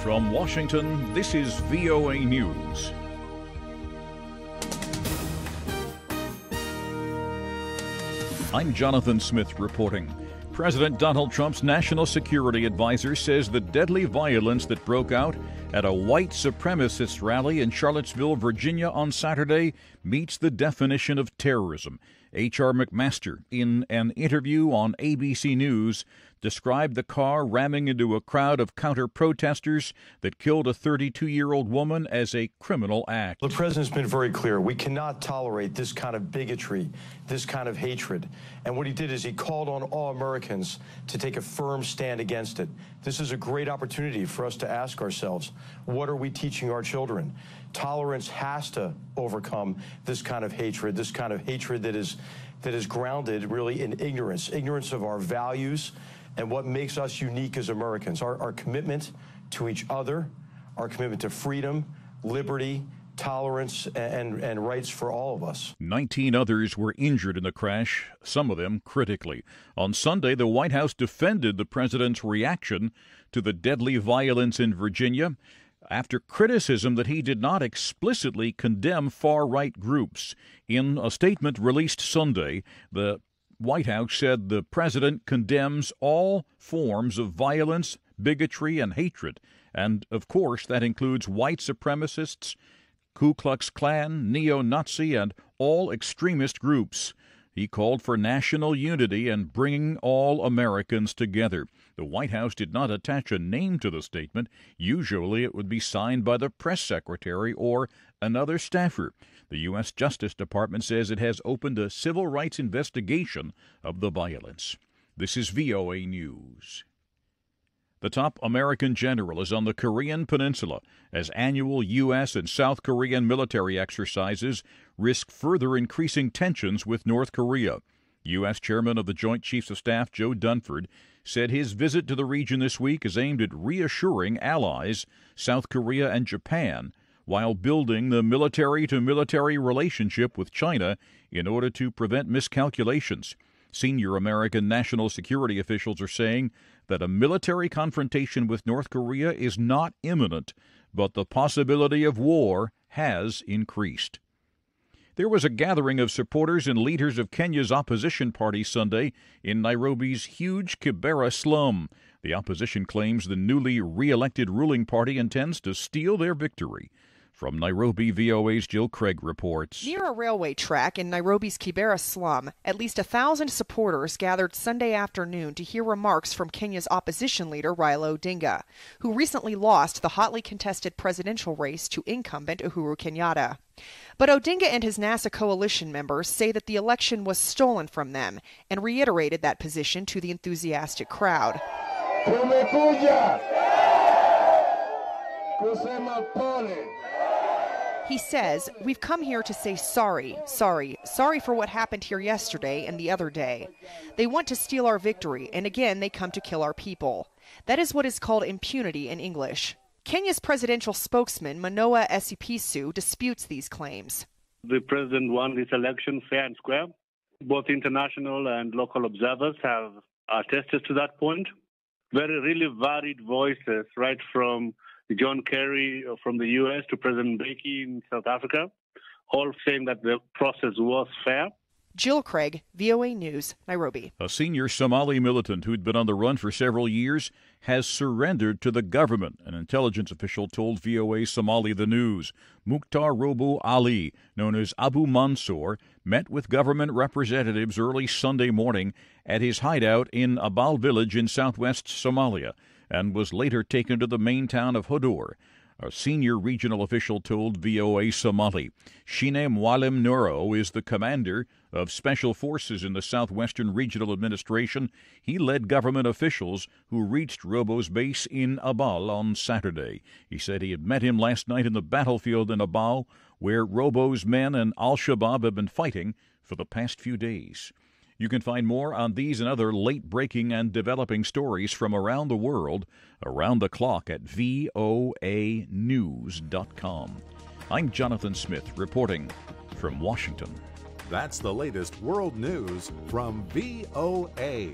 From Washington, this is VOA News. I'm Jonathan Smith reporting. President Donald Trump's national security advisor says the deadly violence that broke out at a white supremacist rally in Charlottesville, Virginia on Saturday meets the definition of terrorism. H.R. McMaster, in an interview on ABC News, described the car ramming into a crowd of counter-protesters that killed a 32-year-old woman as a criminal act. The president's been very clear. We cannot tolerate this kind of bigotry, this kind of hatred. And what he did is he called on all Americans to take a firm stand against it. This is a great opportunity for us to ask ourselves, what are we teaching our children? Tolerance has to overcome this kind of hatred that is grounded really in ignorance of our values and what makes us unique as Americans, our commitment to each other, our commitment to freedom, liberty, tolerance, and rights for all of us. 19 others were injured in the crash, some of them critically. On Sunday, the White House defended the president's reaction to the deadly violence in Virginia after criticism that he did not explicitly condemn far-right groups. In a statement released Sunday, the White House said the president condemns all forms of violence, bigotry, and hatred. And, of course, that includes white supremacists, Ku Klux Klan, neo-Nazi, and all extremist groups. He called for national unity and bringing all Americans together. The White House did not attach a name to the statement. Usually it would be signed by the press secretary or another staffer. The U.S. Justice Department says it has opened a civil rights investigation of the violence. This is VOA News. The top American general is on the Korean Peninsula as annual U.S. and South Korean military exercises risk further increasing tensions with North Korea. U.S. Chairman of the Joint Chiefs of Staff Joe Dunford said his visit to the region this week is aimed at reassuring allies, South Korea and Japan, while building the military-to-military relationship with China in order to prevent miscalculations. Senior American national security officials are saying that a military confrontation with North Korea is not imminent, but the possibility of war has increased. There was a gathering of supporters and leaders of Kenya's opposition party Sunday in Nairobi's huge Kibera slum. The opposition claims the newly re-elected ruling party intends to steal their victory. From Nairobi, VOA's Jill Craig reports. Near a railway track in Nairobi's Kibera slum, at least 1,000 supporters gathered Sunday afternoon to hear remarks from Kenya's opposition leader Raila Odinga, who recently lost the hotly contested presidential race to incumbent Uhuru Kenyatta. But Odinga and his NASA coalition members say that the election was stolen from them and reiterated that position to the enthusiastic crowd. Tumekuja kusema pole. He says, "We've come here to say sorry for what happened here yesterday and the other day. They want to steal our victory, and again they come to kill our people." That is what is called impunity in English. Kenya's presidential spokesman, Manoa Esipisu, disputes these claims. The president won this election fair and square. Both international and local observers have attested to that point. Really varied voices, right from John Kerry from the U.S. to President Mbeki in South Africa, all saying that the process was fair. Jill Craig, VOA News, Nairobi. A senior Somali militant who'd been on the run for several years has surrendered to the government, an intelligence official told VOA Somali The News. Mukhtar Robo Ali, known as Abu Mansour, met with government representatives early Sunday morning at his hideout in Abal village in southwest Somalia, and was later taken to the main town of Hodor. A senior regional official told VOA Somali. Shine Mwalem Nuro is the commander of Special Forces in the Southwestern Regional Administration. He led government officials who reached Robo's base in Abal on Saturday. He said he had met him last night in the battlefield in Abal, where Robo's men and Al-Shabaab have been fighting for the past few days. You can find more on these and other late-breaking and developing stories from around the world, around the clock at voanews.com. I'm Jonathan Smith, reporting from Washington. That's the latest world news from VOA.